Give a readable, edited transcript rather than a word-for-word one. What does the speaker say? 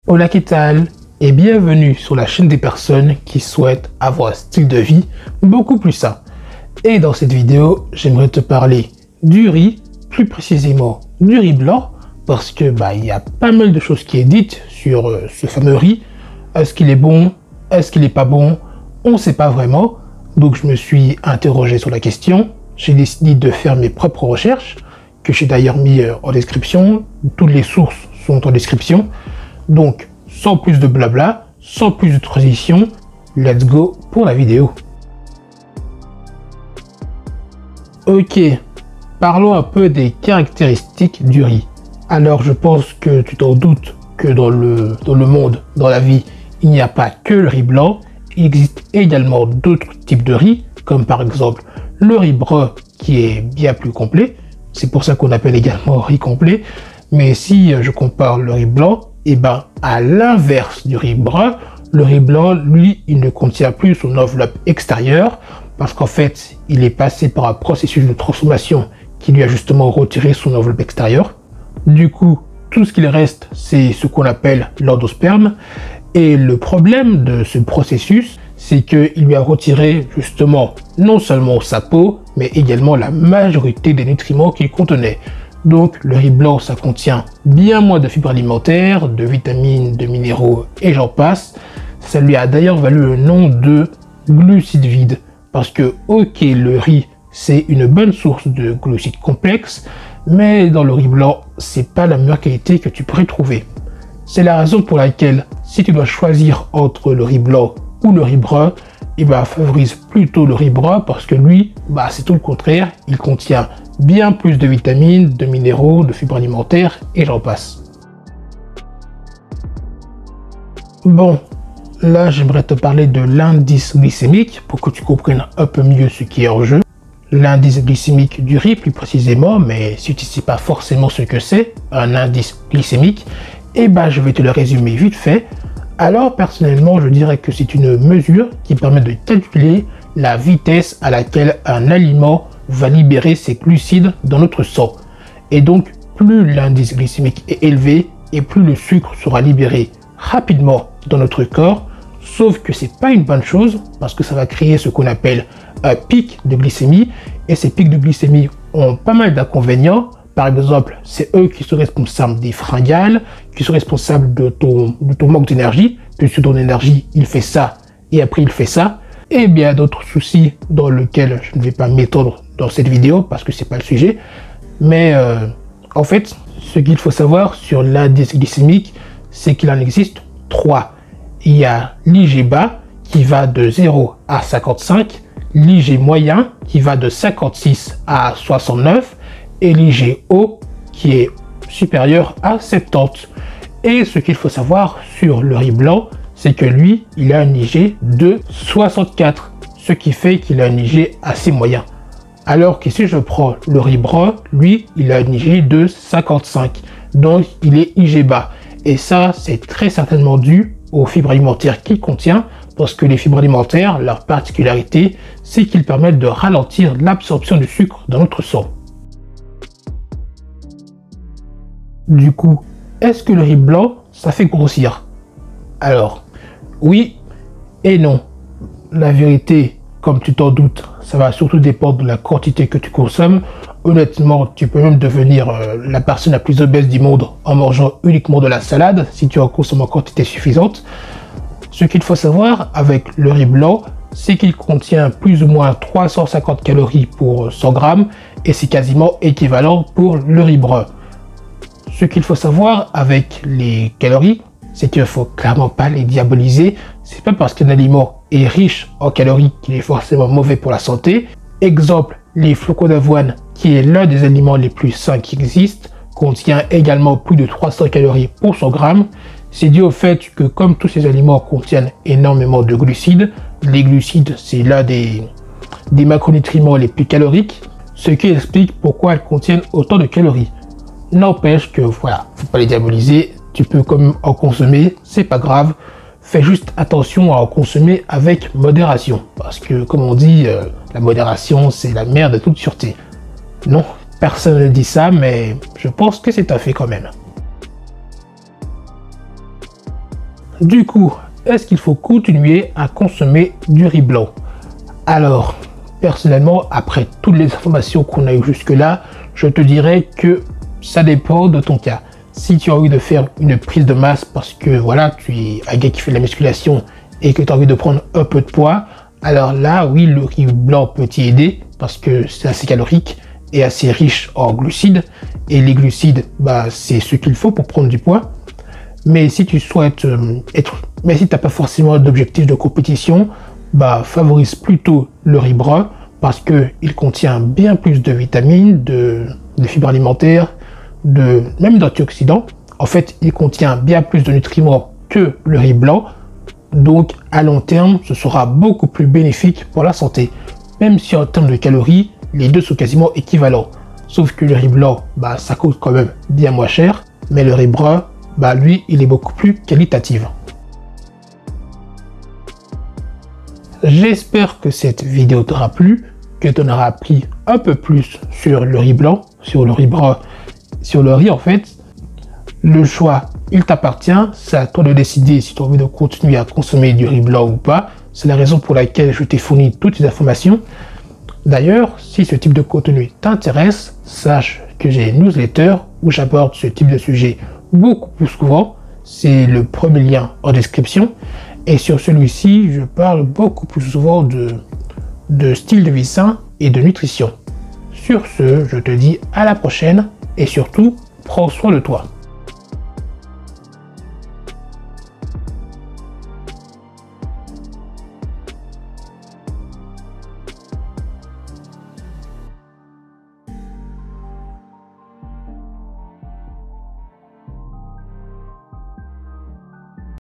Hola, ¿qué tal? Et bienvenue sur la chaîne des personnes qui souhaitent avoir un style de vie beaucoup plus sain. Et dans cette vidéo, j'aimerais te parler du riz, plus précisément du riz blanc, parce que il y a pas mal de choses qui est dites sur ce fameux riz. Est-ce qu'il est bon? Est-ce qu'il n'est pas bon? On ne sait pas vraiment. Donc je me suis interrogé sur la question. J'ai décidé de faire mes propres recherches, que j'ai d'ailleurs mis en description. Toutes les sources sont en description. Donc, sans plus de blabla, sans plus de transition, let's go pour la vidéo. Ok, parlons un peu des caractéristiques du riz. Alors, je pense que tu t'en doutes que dans le monde, dans la vie, il n'y a pas que le riz blanc. Il existe également d'autres types de riz, comme par exemple le riz brun qui est bien plus complet. C'est pour ça qu'on appelle également riz complet. Mais si je compare le riz blanc, à l'inverse du riz brun, le riz blanc, lui, il ne contient plus son enveloppe extérieure parce qu'en fait, il est passé par un processus de transformation qui lui a justement retiré son enveloppe extérieure. Du coup, tout ce qu'il reste, c'est ce qu'on appelle l'endosperme. Et le problème de ce processus, c'est qu'il lui a retiré justement non seulement sa peau, mais également la majorité des nutriments qu'il contenait. Donc le riz blanc, ça contient bien moins de fibres alimentaires, de vitamines, de minéraux et j'en passe. Ça lui a d'ailleurs valu le nom de glucides vides. Parce que ok, le riz, c'est une bonne source de glucides complexes, mais dans le riz blanc, c'est pas la meilleure qualité que tu pourrais trouver. C'est la raison pour laquelle, si tu dois choisir entre le riz blanc ou le riz brun, favorise plutôt le riz brun parce que lui, c'est tout le contraire. Il contient bien plus de vitamines, de minéraux, de fibres alimentaires et j'en passe. Bon, là j'aimerais te parler de l'indice glycémique pour que tu comprennes un peu mieux ce qui est en jeu. L'indice glycémique du riz plus précisément, mais si tu ne sais pas forcément ce que c'est, un indice glycémique, je vais te le résumer vite fait. Alors personnellement, je dirais que c'est une mesure qui permet de calculer la vitesse à laquelle un aliment va libérer ses glucides dans notre sang. Et donc, plus l'indice glycémique est élevé et plus le sucre sera libéré rapidement dans notre corps, sauf que c'est pas une bonne chose parce que ça va créer ce qu'on appelle un pic de glycémie et ces pics de glycémie ont pas mal d'inconvénients. Par exemple, c'est eux qui sont responsables des fringales, qui sont responsables de ton manque d'énergie, puisque ton énergie, il fait ça et après il fait ça. Et bien d'autres soucis dans lesquels je ne vais pas m'étendre dans cette vidéo parce que c'est pas le sujet. Mais en fait, ce qu'il faut savoir sur l'indice glycémique, c'est qu'il en existe 3. Il y a l'IG bas qui va de 0 à 55, l'IG moyen qui va de 56 à 69, et l'IG haut qui est supérieur à 70. Et ce qu'il faut savoir sur le riz blanc, c'est que lui, il a un IG de 64, ce qui fait qu'il a un IG assez moyen. Alors que si je prends le riz brun, lui, il a un IG de 55, donc il est IG bas. Et ça, c'est très certainement dû aux fibres alimentaires qu'il contient, parce que les fibres alimentaires, leur particularité, c'est qu'ils permettent de ralentir l'absorption du sucre dans notre sang. Du coup, est-ce que le riz blanc, ça fait grossir? Alors, oui et non. La vérité, comme tu t'en doutes, ça va surtout dépendre de la quantité que tu consommes. Honnêtement, tu peux même devenir la personne la plus obèse du monde en mangeant uniquement de la salade si tu en consommes en quantité suffisante. Ce qu'il faut savoir avec le riz blanc, c'est qu'il contient plus ou moins 350 calories pour 100 grammes et c'est quasiment équivalent pour le riz brun. Ce qu'il faut savoir avec les calories, c'est qu'il ne faut clairement pas les diaboliser. C'est pas parce qu'un aliment est riche en calories qu'il est forcément mauvais pour la santé. Exemple, les flocons d'avoine, qui est l'un des aliments les plus sains qui existent, contient également plus de 300 calories pour 100 grammes. C'est dû au fait que comme tous ces aliments contiennent énormément de glucides, les glucides c'est l'un des macronutriments les plus caloriques, ce qui explique pourquoi elles contiennent autant de calories. N'empêche que voilà, faut pas les diaboliser, tu peux quand même en consommer, c'est pas grave. Fais juste attention à en consommer avec modération. Parce que comme on dit, la modération c'est la mère de toute sûreté. Non, personne ne dit ça, mais je pense que c'est un fait quand même. Du coup, est-ce qu'il faut continuer à consommer du riz blanc? Alors, personnellement, après toutes les informations qu'on a eues jusque-là, je te dirais que ça dépend de ton cas. Si tu as envie de faire une prise de masse parce que voilà, tu es un gars qui fait de la musculation et que tu as envie de prendre un peu de poids, alors là, oui, le riz blanc peut t'y aider parce que c'est assez calorique et assez riche en glucides. Et les glucides, bah, c'est ce qu'il faut pour prendre du poids. Mais si tu souhaites mais si tu n'as pas forcément d'objectif de compétition, bah, favorise plutôt le riz brun parce qu'il contient bien plus de vitamines, de fibres alimentaires, même d'antioxydants. En fait, il contient bien plus de nutriments que le riz blanc. Donc, à long terme, ce sera beaucoup plus bénéfique pour la santé. Même si en termes de calories, les deux sont quasiment équivalents. Sauf que le riz blanc, bah, ça coûte quand même bien moins cher. Mais le riz brun, bah, lui, il est beaucoup plus qualitatif. J'espère que cette vidéo t'aura plu, que tu en auras appris un peu plus sur le riz blanc, sur le riz brun, sur le riz en fait. Le choix, il t'appartient, c'est à toi de décider si tu as envie de continuer à consommer du riz blanc ou pas. C'est la raison pour laquelle je t'ai fourni toutes ces informations. D'ailleurs, si ce type de contenu t'intéresse, sache que j'ai une newsletter où j'aborde ce type de sujet beaucoup plus souvent. C'est le premier lien en description. Et sur celui-ci, je parle beaucoup plus souvent de style de vie sain et de nutrition. Sur ce, je te dis à la prochaine et surtout, prends soin de toi.